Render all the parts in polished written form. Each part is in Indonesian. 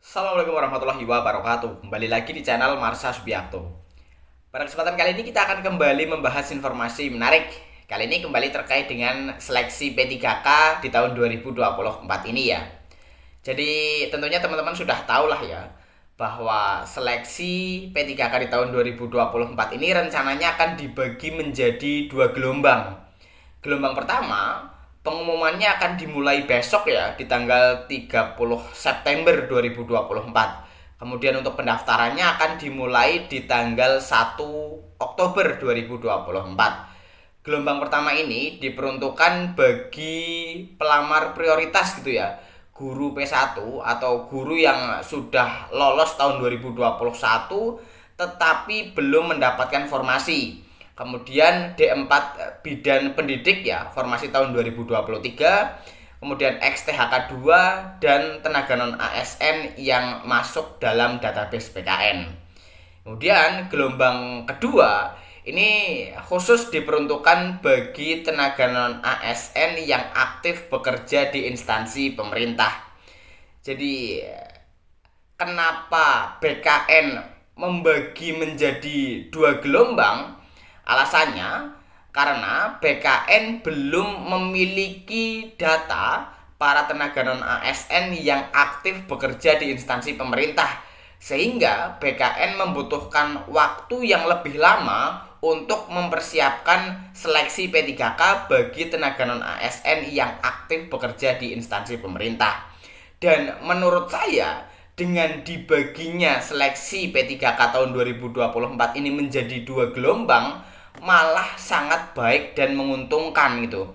Assalamualaikum warahmatullahi wabarakatuh. Kembali lagi di channel Marsha Subiakto. Pada kesempatan kali ini kita akan kembali membahas informasi menarik. Kali ini kembali terkait dengan seleksi P3K di tahun 2024 ini ya. Jadi tentunya teman-teman sudah tahu lah ya bahwa seleksi P3K di tahun 2024 ini rencananya akan dibagi menjadi dua gelombang. Gelombang pertama, pengumumannya akan dimulai besok ya, di tanggal 30 September 2024. Kemudian untuk pendaftarannya akan dimulai di tanggal 1 Oktober 2024. Gelombang pertama ini diperuntukkan bagi pelamar prioritas gitu ya. Guru P1 atau guru yang sudah lolos tahun 2021 tetapi belum mendapatkan formasi. Kemudian D4 bidan pendidik ya, formasi tahun 2023. Kemudian XTHK 2 dan tenaga non ASN yang masuk dalam database PKN. Kemudian gelombang kedua ini khusus diperuntukkan bagi tenaga non ASN yang aktif bekerja di instansi pemerintah. Jadi kenapa BKN membagi menjadi dua gelombang? Alasannya karena BKN belum memiliki data para tenaga non ASN yang aktif bekerja di instansi pemerintah, sehingga BKN membutuhkan waktu yang lebih lama untuk mempersiapkan seleksi P3K bagi tenaga non ASN yang aktif bekerja di instansi pemerintah. Dan menurut saya dengan dibaginya seleksi P3K tahun 2024 ini menjadi dua gelombang malah sangat baik dan menguntungkan gitu.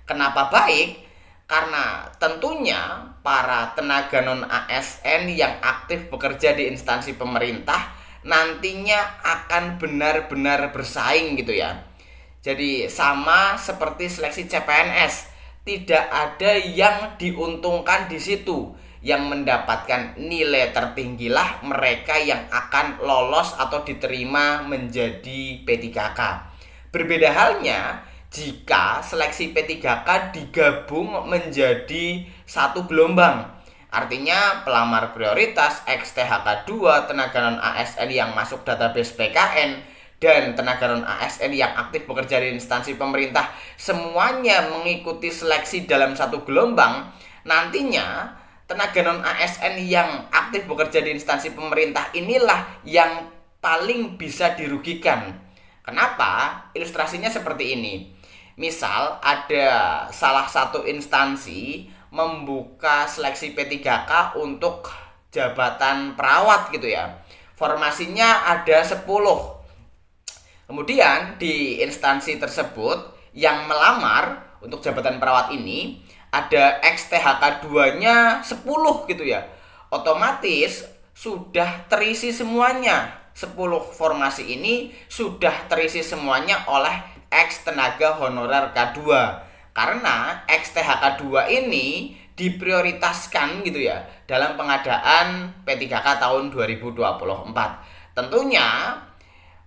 Kenapa baik? Karena tentunya para tenaga non ASN yang aktif bekerja di instansi pemerintah nantinya akan benar-benar bersaing gitu ya. Jadi sama seperti seleksi CPNS, tidak ada yang diuntungkan di situ. Yang mendapatkan nilai tertinggilah mereka yang akan lolos atau diterima menjadi P3K. Berbeda halnya jika seleksi P3K digabung menjadi satu gelombang. Artinya pelamar prioritas XTHK 2, tenaga non ASN yang masuk database PKN, dan tenaga non ASN yang aktif bekerja di instansi pemerintah semuanya mengikuti seleksi dalam satu gelombang. Nantinya tenaga non ASN yang aktif bekerja di instansi pemerintah inilah yang paling bisa dirugikan. Kenapa? Ilustrasinya seperti ini. Misal ada salah satu instansi membuka seleksi P3K untuk jabatan perawat gitu ya. Formasinya ada 10. Kemudian di instansi tersebut yang melamar untuk jabatan perawat ini ada XTHK 2-nya 10 gitu ya. Otomatis sudah terisi semuanya. 10 formasi ini sudah terisi semuanya oleh X tenaga honorer K2. Karena XTHK 2 ini diprioritaskan gitu ya dalam pengadaan P3K tahun 2024. Tentunya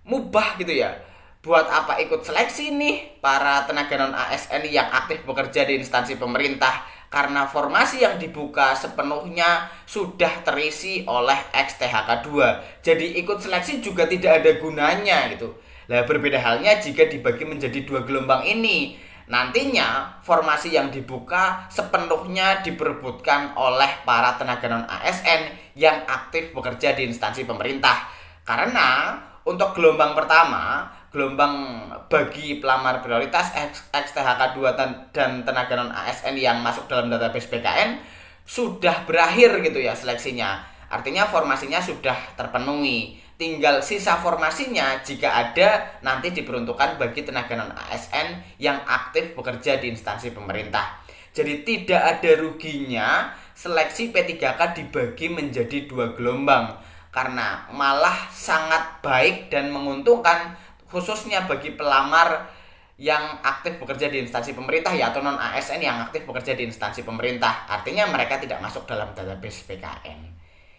mubah gitu ya. Buat apa ikut seleksi nih para tenaga non ASN yang aktif bekerja di instansi pemerintah, karena formasi yang dibuka sepenuhnya sudah terisi oleh XTHK 2. Jadi ikut seleksi juga tidak ada gunanya gitu. Nah, berbeda halnya jika dibagi menjadi dua gelombang ini. Nantinya formasi yang dibuka sepenuhnya diperebutkan oleh para tenaga non ASN yang aktif bekerja di instansi pemerintah. Karena untuk gelombang pertama, gelombang bagi pelamar prioritas XTHK 2 dan tenaga non ASN yang masuk dalam database BKN sudah berakhir gitu ya seleksinya. Artinya formasinya sudah terpenuhi. Tinggal sisa formasinya jika ada nanti diperuntukkan bagi tenaga non ASN yang aktif bekerja di instansi pemerintah. Jadi tidak ada ruginya seleksi P3K dibagi menjadi dua gelombang, karena malah sangat baik dan menguntungkan khususnya bagi pelamar yang aktif bekerja di instansi pemerintah ya, atau non ASN yang aktif bekerja di instansi pemerintah. Artinya mereka tidak masuk dalam database PKN.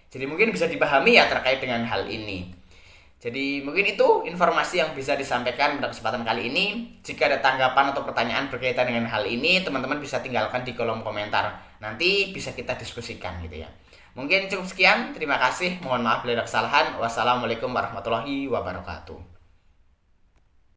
Jadi mungkin bisa dipahami ya terkait dengan hal ini. Jadi mungkin itu informasi yang bisa disampaikan pada kesempatan kali ini. Jika ada tanggapan atau pertanyaan berkaitan dengan hal ini, teman-teman bisa tinggalkan di kolom komentar. Nanti bisa kita diskusikan gitu ya. Mungkin cukup sekian. Terima kasih. Mohon maaf bila ada kesalahan. Wassalamualaikum warahmatullahi wabarakatuh.